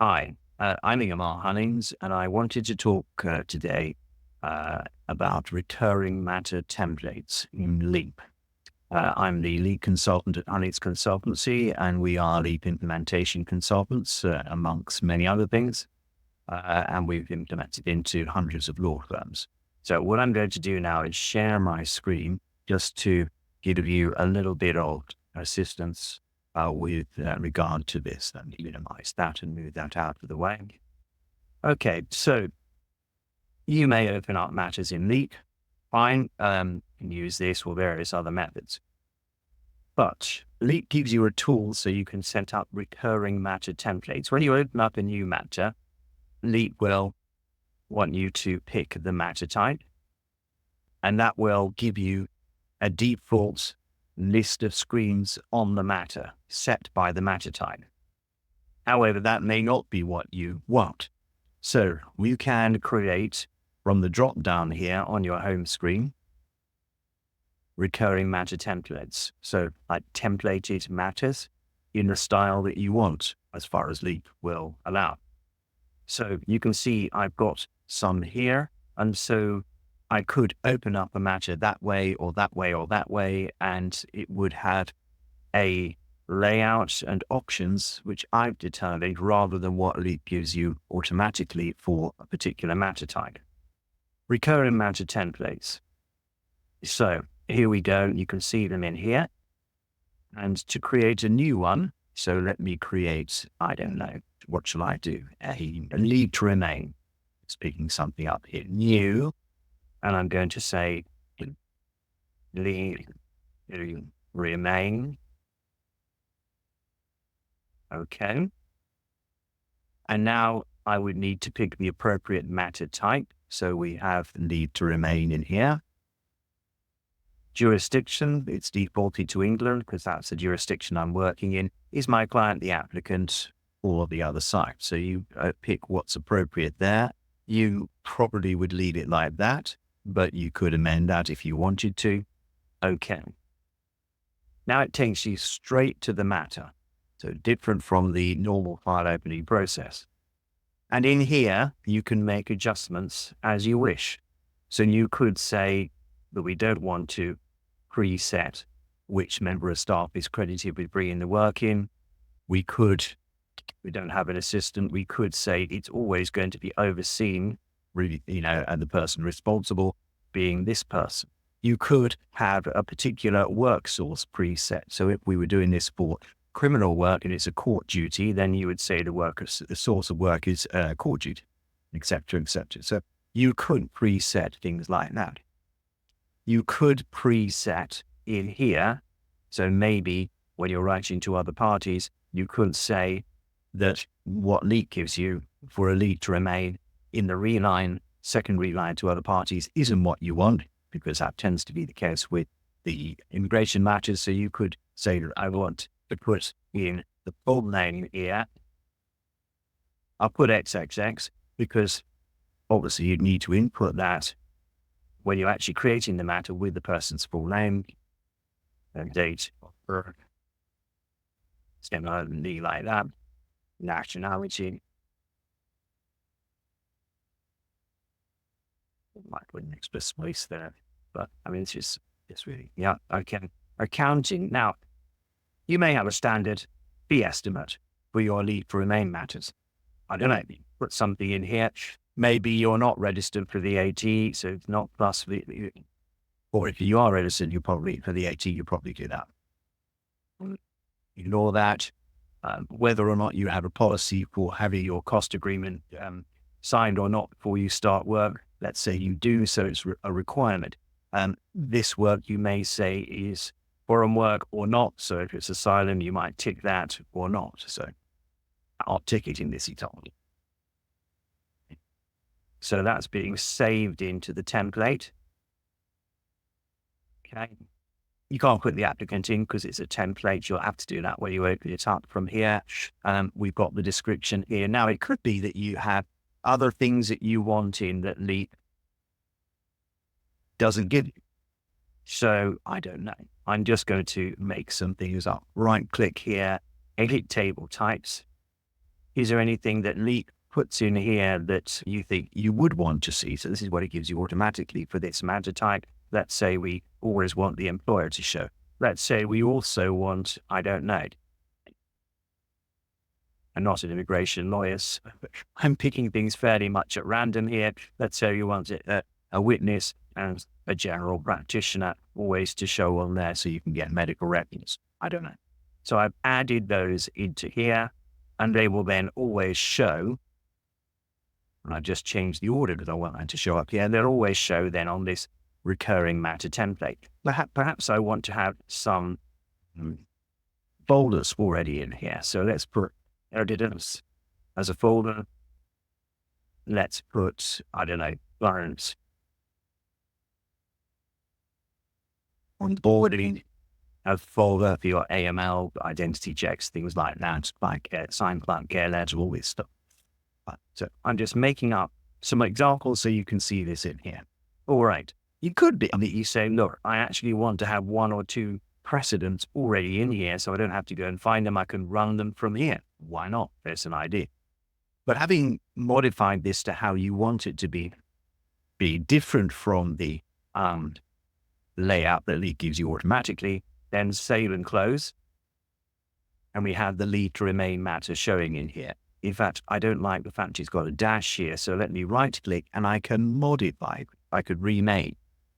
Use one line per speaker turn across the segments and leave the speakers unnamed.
Hi, I'm Ingemar Hunnings, and I wanted to talk today about recurring matter templates in Leap. I'm the lead consultant at Hunnings Consultancy, and we are Leap implementation consultants, amongst many other things, and we've implemented into hundreds of law firms. So what I'm going to do now is share my screen just to give you a little bit of assistance with regard to this, and minimize that and move that out of the way. Okay, so you may open up matters in Leap. Fine, and use this or various other methods. But Leap gives you a tool so you can set up recurring matter templates. When you open up a new matter, Leap will want you to pick the matter type, and that will give you a default list of screens on the matter set by the matter type. However, that may not be what you want. So you can create from the drop down here on your home screen, recurring matter templates. So like templated matters in the style that you want as far as Leap will allow. So you can see I've got some here. And so I could open up a matter that way or that way or that way, and it would have a layout and options which I've determined rather than what Leap gives you automatically for a particular matter type. Recurring matter templates. So here we go. You can see them in here. And to create a new one, so let me create, I don't know, what shall I do? A leave to remain. Speaking something up here, new. And I'm going to say leave to remain. Okay. And now I would need to pick the appropriate matter type. So we have leave to remain in here. Jurisdiction, it's defaulted to England because that's the jurisdiction I'm working in. Is my client the applicant or the other side? So you pick what's appropriate there. You probably would leave it like that, but you could amend that if you wanted to. Okay. Now it takes you straight to the matter. So different from the normal file opening process. And in here, you can make adjustments as you wish. So you could say that we don't want to preset which member of staff is credited with bringing the work in. We don't have an assistant. We could say it's always going to be overseen, really, and the person responsible being this person. You could have a particular work source preset. So if we were doing this for criminal work and it's a court duty, then you would say the source of work is court duty, et cetera, et cetera. So you could preset things like that. You could preset in here. So maybe when you're writing to other parties, you could say that what Leap gives you for a leave to remain in the reline, second reline to other parties isn't what you want, because that tends to be the case with the immigration matters. So you could say that I want to put in the full name here. I'll put XXX because obviously you need to input that when you're actually creating the matter with the person's full name and date of birth, similarly like that, nationality. Might put an explicit place there, but I mean, it's really, yeah, okay. Accounting. Now, you may have a standard fee estimate for your leave to remain matters. I don't know, put something in here. Maybe you're not registered for the AT, so it's not plus, or if you are registered, you probably, for the AT, you probably do that. Ignore that. Whether or not you have a policy for having your cost agreement signed or not before you start work, let's say you do, so it's a requirement. This work you may say is foreign work or not. So if it's asylum, you might tick that or not. So I'll tick it in this example. So that's being saved into the template. Okay. You can't put the applicant in because it's a template. You'll have to do that when you open it up from here. We've got the description here. Now, it could be that you have other things that you want in that Leap doesn't give you. So I don't know. I'm just going to make some things up. Right click here, edit table types. Is there anything that Leap puts in here that you think you would want to see? So this is what it gives you automatically for this matter type. Let's say we always want the employer to show. Let's say we also want, I don't know, I'm not an immigration lawyer, so I'm picking things fairly much at random here. Let's say you want a witness and a general practitioner always to show on there so you can get medical records. I don't know. So I've added those into here and they will then always show. And I just changed the order because I want that to show up here. They'll always show then on this recurring matter template. Perhaps I want to have some folders already in here. So let's put evidence as a folder. Let's put, I don't know, clients onboarding, a folder for your AML, identity checks, things like that, like signed client care letter, all this stuff. So I'm just making up some examples so you can see this in here. All right. You could be, you say, look, I actually want to have one or two precedents already in here so I don't have to go and find them. I can run them from here. Why not? There's an idea. But having modified this to how you want it to be different from the layout that Lead gives you automatically, then save and close. And we have the lead to remain matter showing in here. In fact, I don't like the fact it's got a dash here. So let me right click and I can modify. I could rename.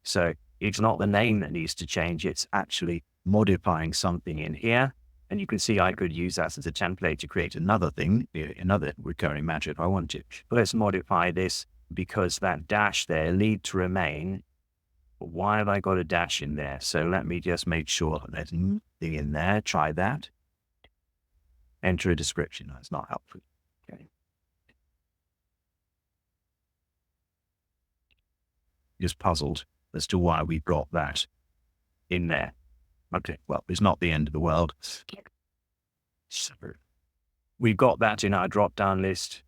So it's not the name that needs to change. It's actually modifying something in here. And you can see I could use that as a template to create another thing, another recurring matter if I want to. But let's modify this because that dash there, lead to remain. Why have I got a dash in there? So let me just make sure that there's nothing in there. Try that. Enter a description. That's not helpful. Okay. Just puzzled as to why we got that in there. Okay, well, it's not the end of the world. So we've got that in our drop-down list.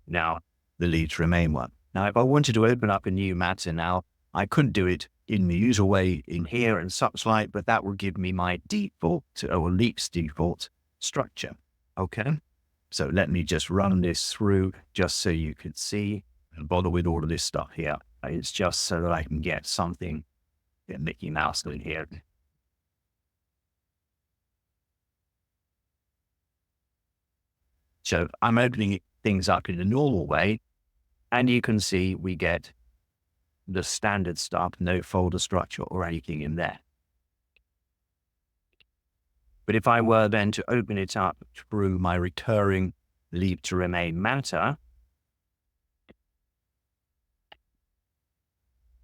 Now, the lead to remain one. Now, if I wanted to open up a new matter now, I could do it in the usual way in here and such like, but that will give me my default or Leap's default structure. Okay, so let me just run this through just so you can see and bother with all of this stuff here. It's just so that I can get something, get Mickey Mouse in here. So I'm opening things up in the normal way, and you can see we get the standard stuff, no folder structure or anything in there. But if I were then to open it up through my recurring leave to remain matter,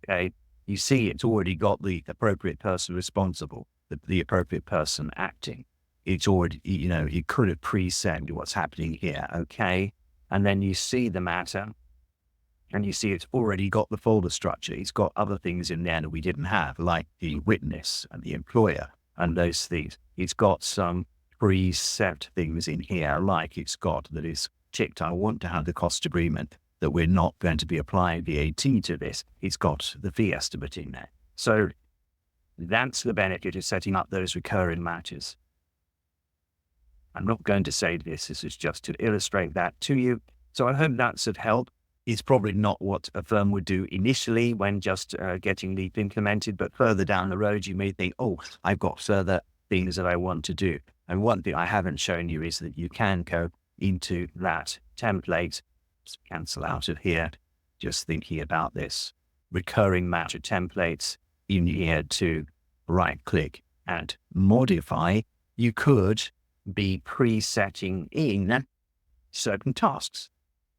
okay, you see it's already got the appropriate person responsible, the appropriate person acting. It's already, you could have preset what's happening here, okay? And then you see the matter, and you see it's already got the folder structure. It's got other things in there that we didn't have, like the witness and the employer and those things. It's got some preset things in here, like it's got that is ticked, I want to have the cost agreement, that we're not going to be applying VAT to this. It's got the fee estimate in there. So that's the benefit of setting up those recurring matters. I'm not going to say this is just to illustrate that to you. So I hope that's of help. It's probably not what a firm would do initially when just getting Leap implemented, but further down the road, you may think, oh, I've got further things that I want to do. And one thing I haven't shown you is that you can go into that template, just cancel out of here, just thinking about this, recurring matter templates in here to right click and modify. You could be presetting in certain tasks,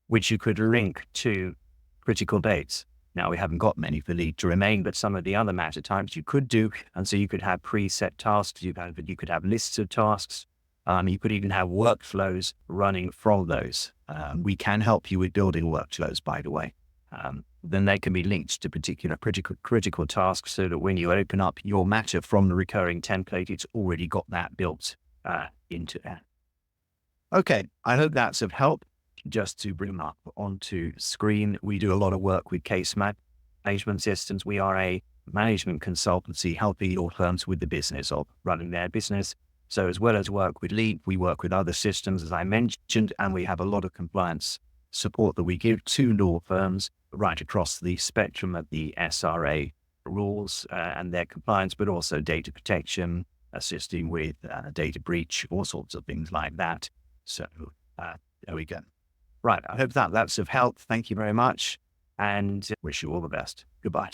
which you could link to critical dates. Now, we haven't got many for lead to remain, but some of the other matter types you could do. And so you could have preset tasks, you could have lists of tasks. You could even have workflows running from those. We can help you with building workflows, by the way. Then they can be linked to particular critical tasks so that when you open up your matter from the recurring template, it's already got that built into that. Okay, I hope that's of help. Just to bring up onto screen, we do a lot of work with case management systems. We are a management consultancy helping law firms with the business of running their business. So as well as work with Leap, we work with other systems, as I mentioned, and we have a lot of compliance support that we give to law firms right across the spectrum of the SRA rules and their compliance, but also data protection, assisting with data breach, all sorts of things like that. So there we go. Right. I hope that's of help. Thank you very much and wish you all the best. Goodbye.